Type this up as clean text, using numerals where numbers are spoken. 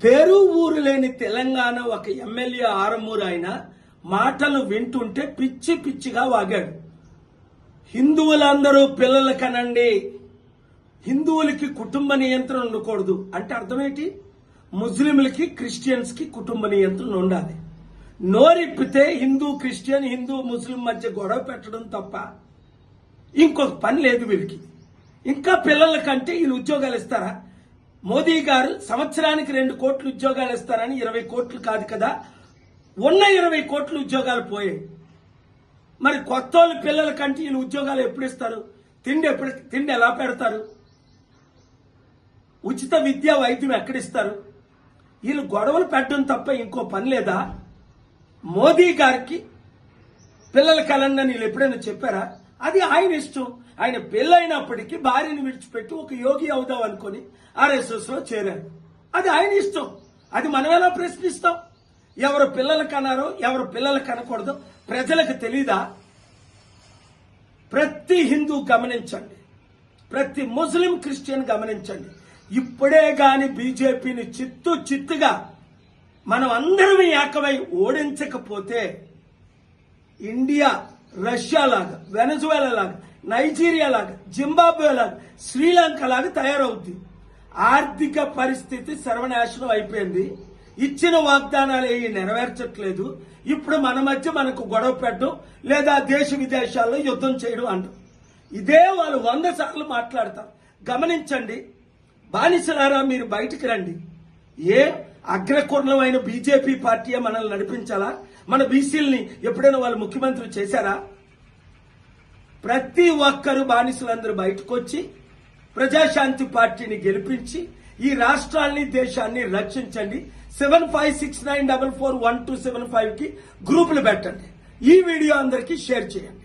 పేరు ఊరు లేని తెలంగాణ ఒక ఎమ్మెల్యే ఆరమూరు ఆయన మాటలు వింటుంటే పిచ్చి పిచ్చిగా వాగాడు. హిందువులందరూ పిల్లలు కనండి, హిందువులకి కుటుంబ నియంత్రణ ఉండకూడదు అంటే అర్థమేంటి? ముస్లింలకి క్రిస్టియన్స్ కి కుటుంబ నియంత్రణ ఉండాలి. నోరిప్పితే హిందూ క్రిస్టియన్, హిందూ ముస్లిం మధ్య గొడవ పెట్టడం తప్ప ఇంకొక పని లేదు వీళ్ళకి. ఇంకా పిల్లల కంటే వీళ్ళు ఉద్యోగాలు ఇస్తారా? మోదీ గారు సంవత్సరానికి 2 కోట్ల ఉద్యోగాలు ఇస్తారని 20 కోట్లు కాదు కదా, ఉన్న 20 కోట్ల ఉద్యోగాలు పోయాయి. మరి కొత్త వాళ్ళ పిల్లల కంటే వీళ్ళు ఉద్యోగాలు ఎప్పుడు ఇస్తారు? తిండి ఎలా పెడతారు? ఉచిత విద్య వైద్యం ఎక్కడిస్తారు? వీళ్ళు గొడవలు పెట్టడం తప్ప ఇంకో పని లేదా? మోదీ గారికి పిల్లల కలండి వీళ్ళు ఎప్పుడైనా చెప్పారా? అది ఆయన ఇష్టం. ఆయన పెళ్ళైనప్పటికీ భార్యను విడిచిపెట్టి ఒక యోగి అవుదాం అనుకుని RSS లో చేరారు. అది ఆయన ఇష్టం. అది మనం ఎలా ప్రశ్నిస్తాం? ఎవరు పిల్లలు కన్నారో ఎవరు పిల్లలు కనకూడదో ప్రజలకు తెలీదా? ప్రతి హిందూ గమనించండి, ప్రతి ముస్లిం క్రిస్టియన్ గమనించండి. ఇప్పుడే గాని బీజేపీని చిత్తుగా మనం అందరం ఏకమై ఓడించకపోతే ఇండియా రష్యా లాగా, వెనజువేలా లాగా, నైజీరియా లాగా, జింబాబ్వే లాగా, శ్రీలంక లాగా తయారవుద్ది. ఆర్థిక పరిస్థితి సర్వనాశనం అయిపోయింది. ఇచ్చిన వాగ్దానాలు ఏవి నెరవేర్చట్లేదు. ఇప్పుడు మన మధ్య మనకు గొడవ పెట్టడం లేదా దేశ విదేశాల్లో యుద్ధం చేయడం అంటారు. ఇదే వాళ్ళు 100 సార్లు మాట్లాడతారు. గమనించండి, బానిసలారా మీరు బయటికి రండి. ఏ అగ్రకుర్ణమైన బీజేపీ పార్టీయే మనల్ని నడిపించాలా? మన బీసీలని ఎప్పుడైనా వాళ్ళు ముఖ్యమంత్రి చేశారా? ప్రతి ఒక్కరు బానిసలందరూ బయటకు వచ్చి ప్రజాశాంతి పార్టీని గెలిపించి ఈ రాష్ట్రాన్ని దేశాన్ని రక్షించండి. 7569441275 కి గ్రూపులు పెట్టండి. ఈ వీడియో అందరికీ షేర్ చేయండి.